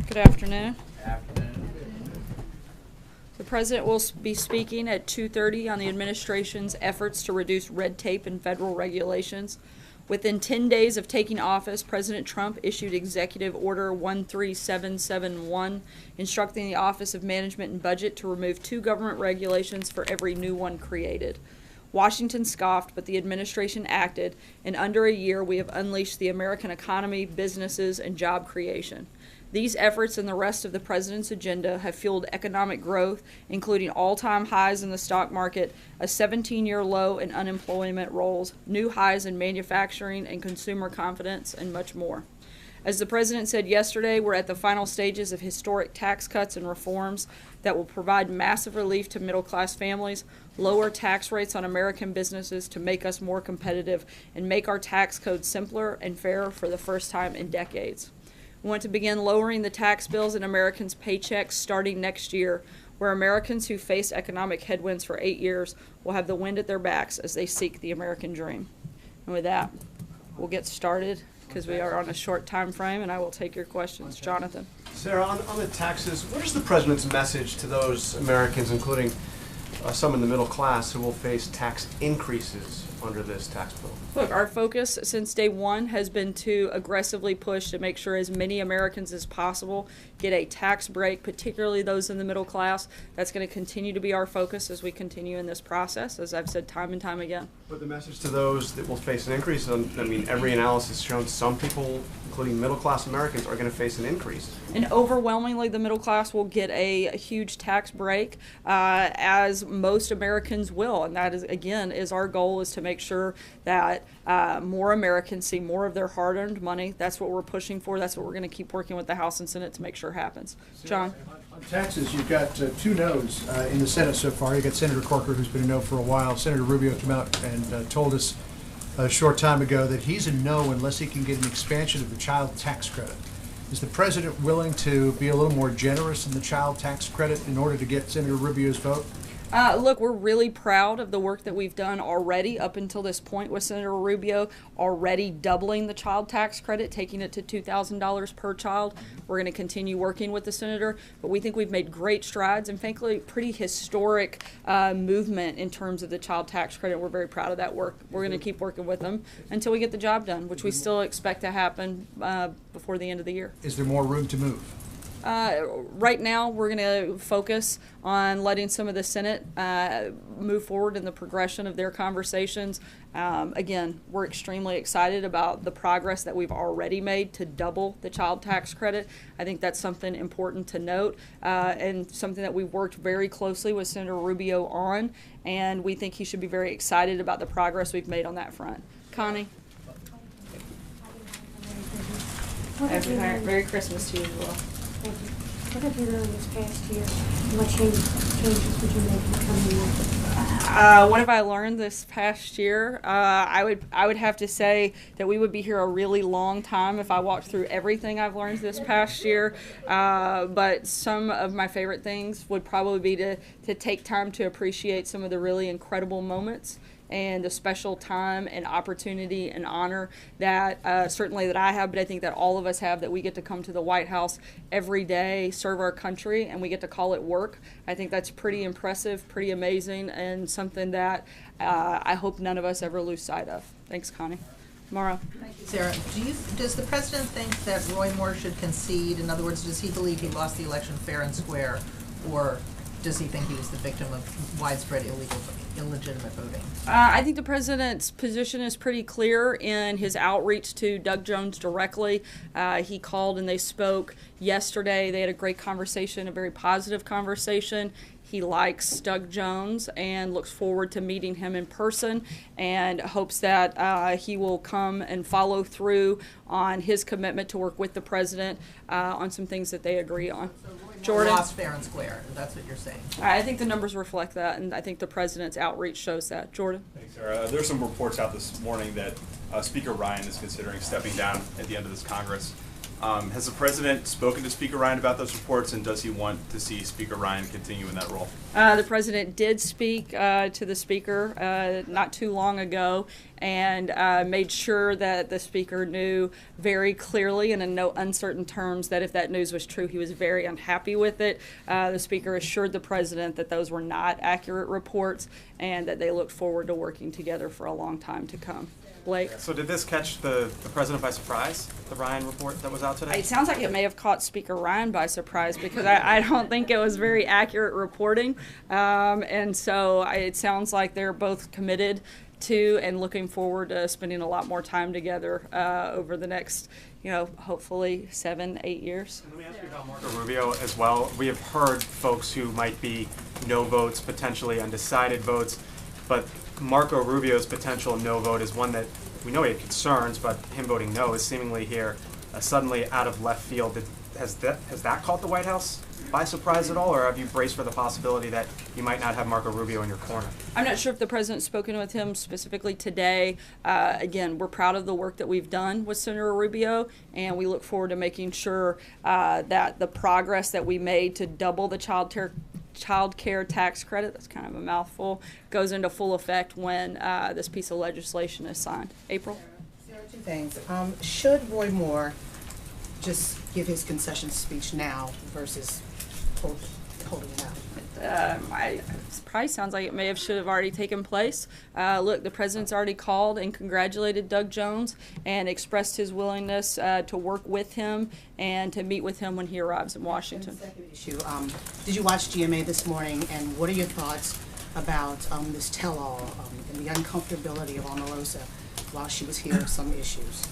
Good afternoon. The President will be speaking at 2:30 on the administration's efforts to reduce red tape and federal regulations. Within 10 days of taking office, President Trump issued Executive Order 13771, instructing the Office of Management and Budget to remove 2 government regulations for every new one created. Washington scoffed, but the administration acted. In under a year, we have unleashed the American economy, businesses, and job creation. These efforts and the rest of the president's agenda have fueled economic growth, including all-time highs in the stock market, a 17-year low in unemployment rolls, new highs in manufacturing and consumer confidence, and much more. As the president said yesterday, we're at the final stages of historic tax cuts and reforms that will provide massive relief to middle-class families, lower tax rates on American businesses to make us more competitive, and make our tax code simpler and fairer for the first time in decades. We want to begin lowering the tax bills in Americans' paychecks starting next year, where Americans who faced economic headwinds for 8 years will have the wind at their backs as they seek the American dream. And with that, we'll get started because we are on a short time frame, and I will take your questions. Jonathan. Sarah, on the taxes, what is the president's message to those Americans, including some in the middle class, who will face tax increases under this tax bill? Look, our focus since day one has been to aggressively push to make sure as many Americans as possible get a tax break, particularly those in the middle class. That's going to continue to be our focus as we continue in this process, as I've said time and time again. But the message to those that will face an increase, every analysis has shown some people, including middle-class Americans, are going to face an increase. And overwhelmingly, the middle class will get a huge tax break, as most Americans will. And that is, again, is our goal, is to make sure that more Americans see more of their hard-earned money. That's what we're pushing for. That's what we're going to keep working with the House and Senate to make sure happens. John? On taxes, you've got 2 no's in the Senate so far. You've got Senator Corker, who's been a no for a while. Senator Rubio came out and told us a short time ago that he's a no unless he can get an expansion of the child tax credit. Is the president willing to be a little more generous in the child tax credit in order to get Senator Rubio's vote? Look, we're really proud of the work that we've done already up until this point with Senator Rubio, already doubling the child tax credit, taking it to $2,000 per child. We're going to continue working with the senator, but we think we've made great strides and, frankly, pretty historic movement in terms of the child tax credit. We're very proud of that work. We're going to keep working with them until we get the job done, which we still expect to happen before the end of the year. Is there more room to move? Right now, we're going to focus on letting some of the Senate move forward in the progression of their conversations. Again, we're extremely excited about the progress that we've already made to double the child tax credit. I think that's something important to note, and something that we've worked very closely with Senator Rubio on, and we think he should be very excited about the progress we've made on that front. Connie? Merry Christmas to you as well. Thank you. What have you learned this past year? What changes would you make in the coming year? What have I learned this past year? I would have to say that we would be here a really long time if I walked through everything I've learned this past year. But some of my favorite things would probably be to take time to appreciate some of the really incredible moments and the special time and opportunity and honor that certainly that I have, but I think that all of us have, that we get to come to the White House every day, serve our country, and we get to call it work. I think that's pretty impressive, pretty amazing, and something that I hope none of us ever lose sight of. Thanks, Connie. Mara. Thank you, Sarah. Does the president think that Roy Moore should concede? In other words, does he believe he lost the election fair and square, or does he think he was the victim of widespread illegitimate voting? I think the president's position is pretty clear in his outreach to Doug Jones directly. He called and they spoke yesterday. They had a great conversation, a very positive conversation. He likes Doug Jones and looks forward to meeting him in person, and hopes that he will come and follow through on his commitment to work with the president on some things that they agree on. So Roy Moore Jordan? lost fair and square. That's what you're saying. I think the numbers reflect that, and I think the president's outreach shows that. Jordan? Thanks, Sarah. There's some reports out this morning that Speaker Ryan is considering stepping down at the end of this Congress. Has the president spoken to Speaker Ryan about those reports, and does he want to see Speaker Ryan continue in that role? The president did speak to the speaker not too long ago and made sure that the speaker knew very clearly and in no uncertain terms that if that news was true, he was very unhappy with it. The speaker assured the president that those were not accurate reports and that they looked forward to working together for a long time to come. Blake? So did this catch the president by surprise, the Ryan report that was out today? It sounds like it may have caught Speaker Ryan by surprise because I don't think it was very accurate reporting. And so it sounds like they're both committed to and looking forward to spending a lot more time together over the next, hopefully 7-8 years. Let me ask you about Marco Rubio as well. We have heard folks who might be no votes, potentially undecided votes, but Marco Rubio's potential no vote is one that we know he had concerns, but him voting no is seemingly here suddenly out of left field. Has that caught the White House by surprise at all, or have you braced for the possibility that you might not have Marco Rubio in your corner? I'm not sure if the president's spoken with him specifically today. Again, we're proud of the work that we've done with Senator Rubio, and we look forward to making sure that the progress that we made to double the child care tax credit, that's kind of a mouthful, goes into full effect when this piece of legislation is signed. April? Sarah, two things. Should Roy Moore just give his concession speech now versus holding it out? It probably sounds like it should have already taken place. Look, the president's already called and congratulated Doug Jones and expressed his willingness to work with him and to meet with him when he arrives in Washington. And the second issue, did you watch GMA this morning, and what are your thoughts about this tell-all and the uncomfortability of Omarosa while she was here, some issues?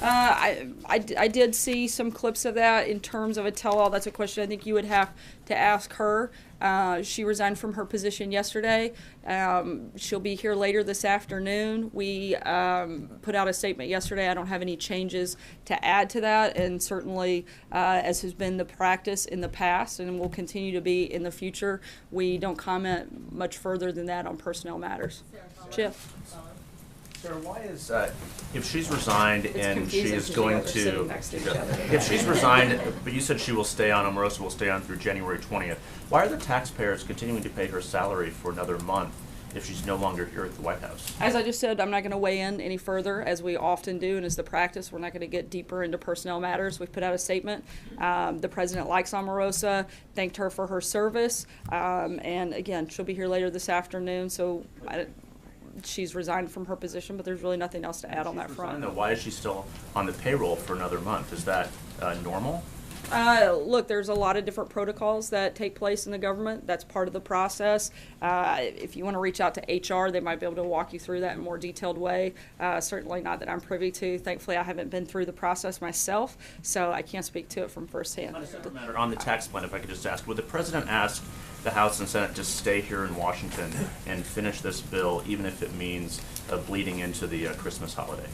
I did see some clips of that in terms of a tell-all. That's a question I think you would have to ask her. She resigned from her position yesterday. She'll be here later this afternoon. We put out a statement yesterday. I don't have any changes to add to that, and certainly, as has been the practice in the past and will continue to be in the future, we don't comment much further than that on personnel matters. Chip? Sarah, why is, if she's resigned and she is going to, to if she's resigned, but you said she will stay on, Omarosa will stay on through January 20th, why are the taxpayers continuing to pay her salary for another month if she's no longer here at the White House? As I just said, I'm not going to weigh in any further, as we often do, and as the practice. We're not going to get deeper into personnel matters. We've put out a statement. The president likes Omarosa, thanked her for her service, and again, she'll be here later this afternoon, so she's resigned from her position, but there's really nothing else to add on that front. Though, why is she still on the payroll for another month? Is that normal? Look, there's a lot of different protocols that take place in the government. That's part of the process. If you want to reach out to HR, they might be able to walk you through that in a more detailed way. Certainly not that I'm privy to. Thankfully, I haven't been through the process myself, so I can't speak to it from firsthand. On a separate matter, on the tax plan, if I could just ask, would the president ask the House and Senate to stay here in Washington and finish this bill, even if it means bleeding into the Christmas holiday?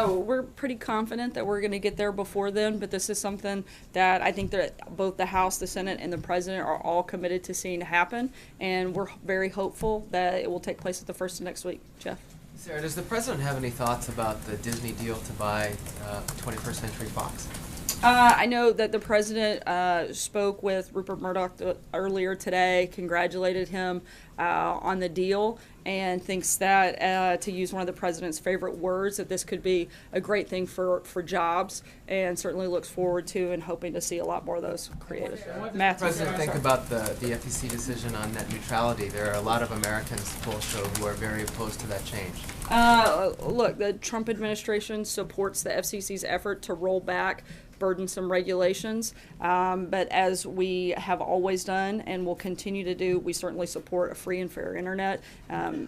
We're pretty confident that we're going to get there before then, but this is something that I think that both the House, the Senate, and the President are all committed to seeing happen, and we're very hopeful that it will take place at the first of next week. Jeff? Sarah, does the President have any thoughts about the Disney deal to buy 21st Century Fox? I know that the president spoke with Rupert Murdoch earlier today, congratulated him on the deal, and thinks that, to use one of the president's favorite words, that this could be a great thing for jobs, and certainly looks forward to and hoping to see a lot more of those created. What does the Matthew? President think about the FTC decision on net neutrality? There are a lot of Americans, polls show, who are very opposed to that change. Look, the Trump administration supports the FCC's effort to roll back burdensome regulations, but as we have always done and will continue to do, we certainly support a free and fair internet.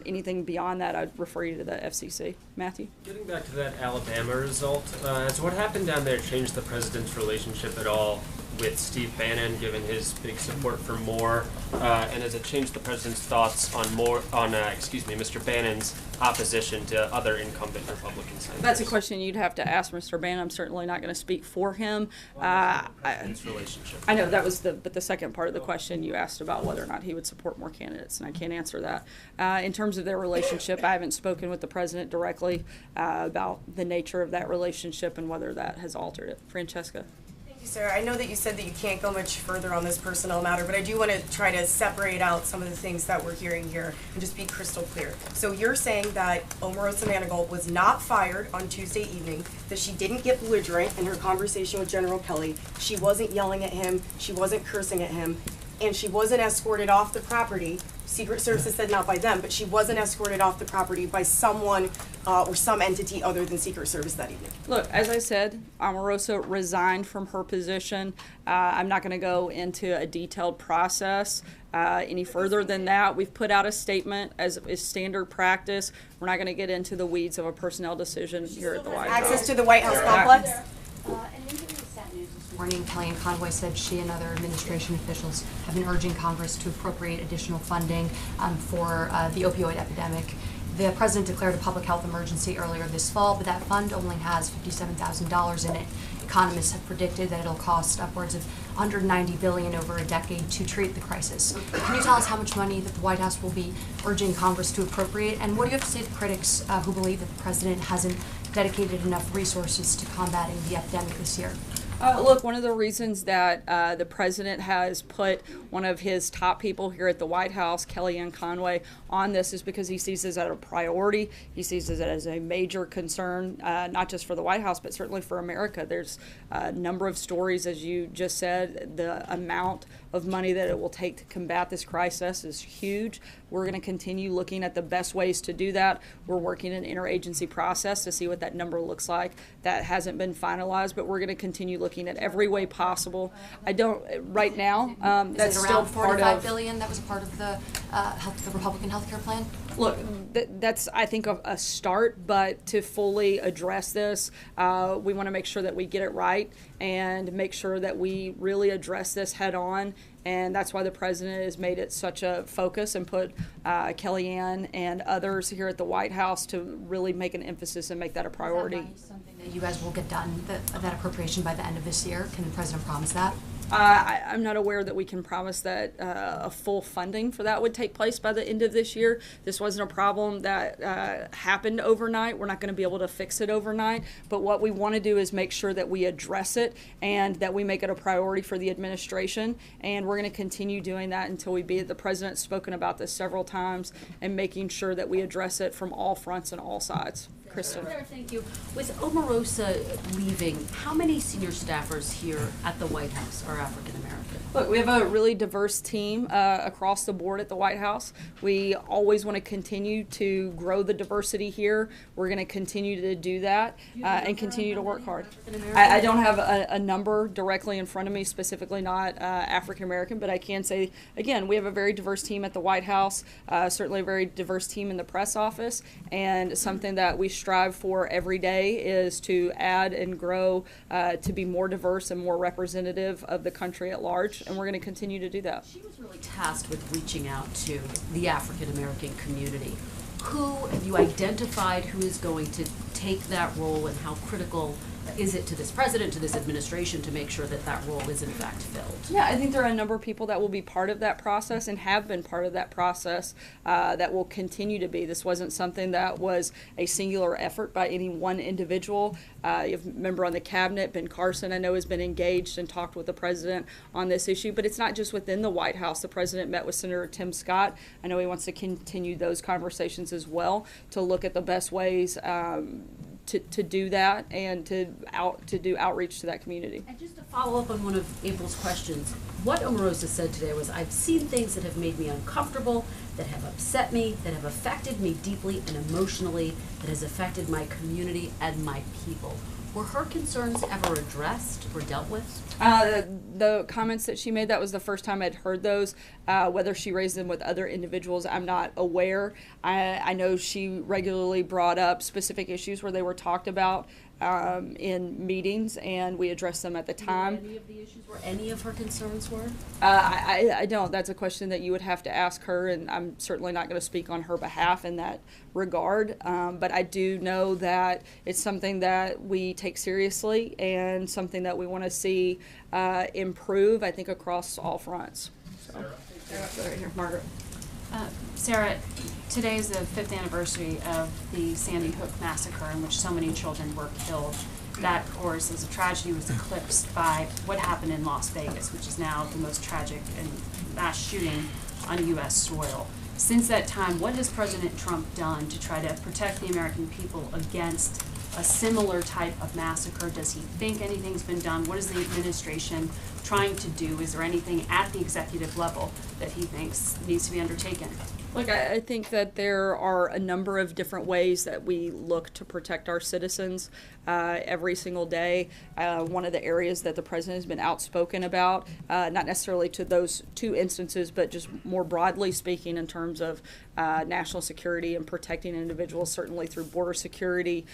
Anything beyond that, I'd refer you to the FCC. Matthew? Getting back to that Alabama result, has what happened down there changed the president's relationship at all with Steve Bannon, given his big support for Moore? And has it changed the president's thoughts on Mr. Bannon's opposition to other incumbent Republican senators? That's a question you'd have to ask Mr. Bannon. I'm certainly not going to speak for him. President's relationship. I know that was the second part of the question you asked about whether or not he would support more candidates, and I can't answer that. In terms of their relationship, I haven't spoken with the president directly about the nature of that relationship and whether that has altered it. Francesca. Thank you, sir. I know that you said that you can't go much further on this personnel matter, but I do want to try to separate out some of the things that we're hearing here and just be crystal clear. So you're saying that Omarosa Manigault was not fired on Tuesday evening, that she didn't get belligerent in her conversation with General Kelly, she wasn't yelling at him, she wasn't cursing at him, and she wasn't escorted off the property. Secret Service said not by them, but she wasn't escorted off the property by someone or some entity other than Secret Service that evening. Look, as I said, Omarosa resigned from her position. I'm not going to go into a detailed process any further than that. We've put out a statement as is standard practice. We're not going to get into the weeds of a personnel decision here at the White House. Access to the White House complex? Morning, Kellyanne Conway said she and other administration officials have been urging Congress to appropriate additional funding for the opioid epidemic. The president declared a public health emergency earlier this fall, but that fund only has $57,000 in it. Economists have predicted that it'll cost upwards of $190 billion over a decade to treat the crisis. Can you tell us how much money that the White House will be urging Congress to appropriate? And what do you have to say to critics who believe that the president hasn't dedicated enough resources to combating the epidemic this year? Look, one of the reasons that the president has put one of his top people here at the White House, Kellyanne Conway, on this is because he sees this as a priority. He sees it as a major concern, not just for the White House, but certainly for America. There's a number of stories, as you just said. The amount of money that it will take to combat this crisis is huge. We're going to continue looking at the best ways to do that. We're working an interagency process to see what that number looks like. That hasn't been finalized, but we're going to continue looking at every way possible. I don't right now. That's is it still around part $45 of billion that was a part of the Republican health care plan? Look, that's, I think, a start, but to fully address this, we want to make sure that we get it right and make sure that we really address this head on. And that's why the president has made it such a focus and put Kellyanne and others here at the White House to really make an emphasis and make that a priority. Is that something that you guys will get done, that appropriation by the end of this year? Can the president promise that? I'm not aware that we can promise that a full funding for that would take place by the end of this year. This wasn't a problem that happened overnight. We're not going to be able to fix it overnight. But what we want to do is make sure that we address it and that we make it a priority for the administration. And we're going to continue doing that until we beat it. The president's spoken about this several times and making sure that we address it from all fronts and all sides. Kristen. Thank you. With Omarosa leaving, how many senior staffers here at the White House are African American? Look, we have a really diverse team across the board at the White House. We always want to continue to grow the diversity here. We're going to continue to do that and continue to work hard. I don't have a number directly in front of me, specifically not African American, but I can say, again, we have a very diverse team at the White House, certainly a very diverse team in the press office, and something that we strive for every day is to add and grow to be more diverse and more representative of the country at large, and we're going to continue to do that. She was really tasked with reaching out to the African American community. Who have you identified who is going to take that role, and how critical is it to this president, to this administration, to make sure that that role is in fact filled? Yeah, I think there are a number of people that will be part of that process and have been part of that process that will continue to be. This wasn't something that was a singular effort by any one individual. You have a member on the cabinet, Ben Carson, I know has been engaged and talked with the president on this issue, but it's not just within the White House. The president met with Senator Tim Scott. I know he wants to continue those conversations as well to look at the best ways to do that and to do outreach to that community. And just to follow up on one of April's questions, what Omarosa said today was, I've seen things that have made me uncomfortable, that have upset me, that have affected me deeply and emotionally, that has affected my community and my people. Were her concerns ever addressed or dealt with? The comments that she made, that was the first time I'd heard those. Whether she raised them with other individuals, I'm not aware. I know she regularly brought up specific issues where they were talked about in meetings, and we address them at the time. Any of the issues were, any of her concerns were? I don't. That's a question that you would have to ask her, and I'm certainly not going to speak on her behalf in that regard. But I do know that it's something that we take seriously and something that we want to see improve, I think, across all fronts. So, right here, Margaret. Sarah, today is the 5th anniversary of the Sandy Hook massacre in which so many children were killed. That, of course, as a tragedy, was eclipsed by what happened in Las Vegas, which is now the most tragic and mass shooting on U.S. soil. Since that time, what has President Trump done to try to protect the American people against a similar type of massacre? Does he think anything's been done? What is the administration trying to do? Is there anything at the executive level that he thinks needs to be undertaken? Look, I think that there are a number of different ways that we look to protect our citizens every single day. One of the areas that the president has been outspoken about, not necessarily to those two instances, but just more broadly speaking in terms of national security and protecting individuals, certainly through border security,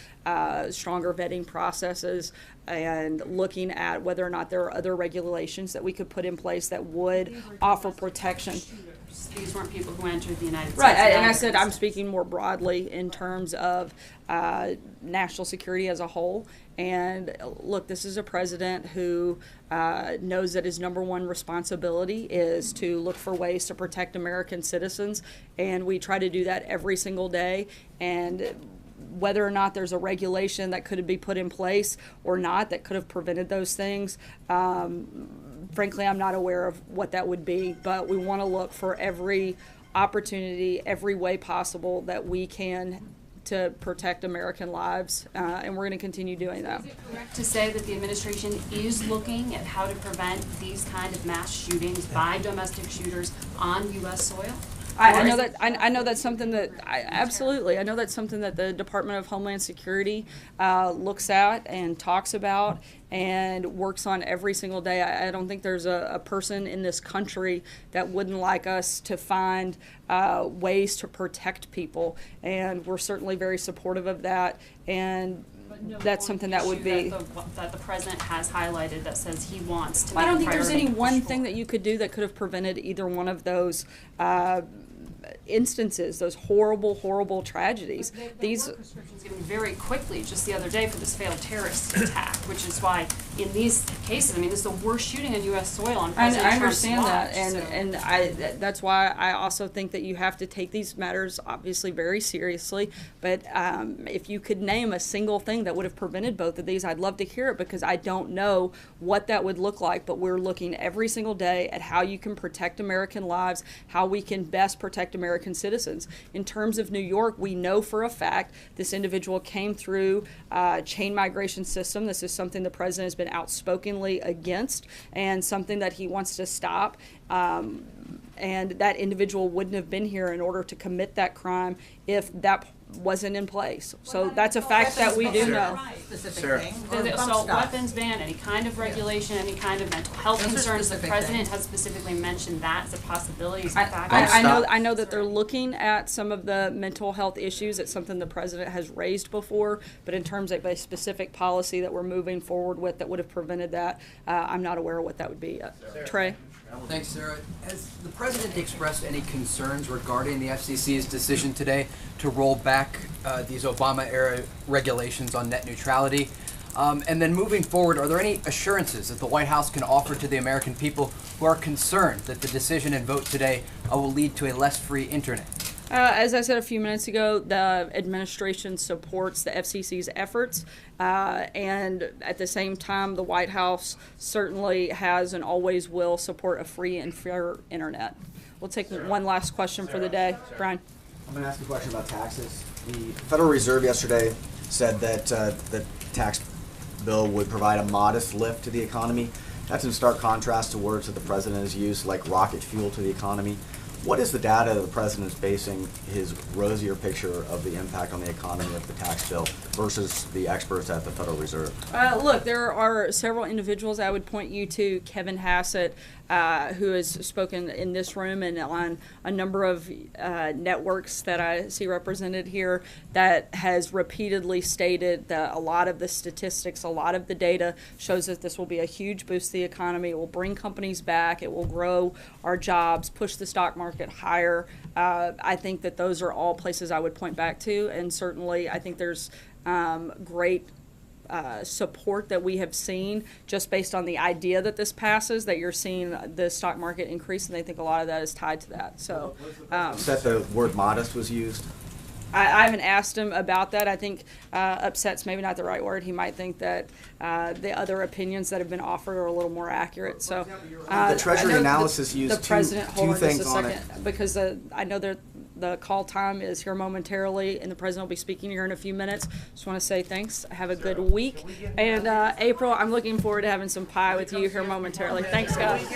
stronger vetting processes, and looking at whether or not there are other regulations that we could put in place that would offer protection. These weren't people who entered the United States. Right, and I said I'm speaking more broadly in terms of national security as a whole. And look, this is a president who knows that his number one responsibility is to look for ways to protect American citizens, and we try to do that every single day. And whether or not there's a regulation that could be put in place or not that could have prevented those things, frankly, I'm not aware of what that would be, but we want to look for every opportunity, every way possible that we can to protect American lives, and we're going to continue doing that. Is it correct to say that the administration is looking at how to prevent these kind of mass shootings by domestic shooters on U.S. soil? I know that. I know that's something that absolutely. I know that's something that the Department of Homeland Security looks at and talks about and works on every single day. I don't think there's a person in this country that wouldn't like us to find ways to protect people, and we're certainly very supportive of that. And that's something that would be that the president has highlighted that says he wants to. I don't think there's any one thing that you could do that could have prevented either one of those instances, those horrible tragedies. These prescriptions given very quickly just the other day for this failed terrorist attack, which is why in these cases, I mean, this is the worst shooting on U.S. soil on President Trump's watch. I understand that, and that's why I also think that you have to take these matters obviously very seriously. But if you could name a single thing that would have prevented both of these, I'd love to hear it, because I don't know what that would look like. But we're looking every single day at how you can protect American lives, how we can best protect American citizens. In terms of New York, we know for a fact this individual came through chain migration system. This is something the president has been outspokenly against and something that he wants to stop. And that individual wouldn't have been here in order to commit that crime if that wasn't in place. So that's a fact that we do know. The assault weapons ban, any kind of regulation, any kind of mental health concerns. The president has specifically mentioned that as a possibility. I know that they're looking at some of the mental health issues. It's something the president has raised before, but in terms of a specific policy that we're moving forward with that would have prevented that, I'm not aware of what that would be. Trey? Thanks, Sarah. Has the president expressed any concerns regarding the FCC's decision today to roll back these Obama-era regulations on net neutrality? And then moving forward, are there any assurances that the White House can offer to the American people who are concerned that the decision and vote today will lead to a less free internet? As I said a few minutes ago, the administration supports the FCC's efforts, and at the same time, the White House certainly has and always will support a free and fair internet. We'll take one last question for the day. Brian. I'm going to ask a question about taxes. The Federal Reserve yesterday said that the tax bill would provide a modest lift to the economy. That's in stark contrast to words that the president has used, like rocket fuel to the economy. What is the data the president's basing his rosier picture of the impact on the economy of the tax bill versus the experts at the Federal Reserve? Look, there are several individuals I would point you to. Kevin Hassett, who has spoken in this room and on a number of networks that I see represented here, that has repeatedly stated that a lot of the statistics, a lot of the data shows that this will be a huge boost to the economy. It will bring companies back. It will grow our jobs, push the stock market higher. I think that those are all places I would point back to, and certainly I think there's great support that we have seen just based on the idea that this passes, that you're seeing the stock market increase, and I think a lot of that is tied to that. So, Said the word modest was used. I haven't asked him about that. I think upset's maybe not the right word. He might think that the other opinions that have been offered are a little more accurate. So The Treasury analysis used the president, two hold on things just a on second, it. because I know that the call time is here momentarily, and the president will be speaking here in a few minutes. Just want to say thanks. Have a good week. And April, I'm looking forward to having some pie with you here momentarily. Thanks, guys.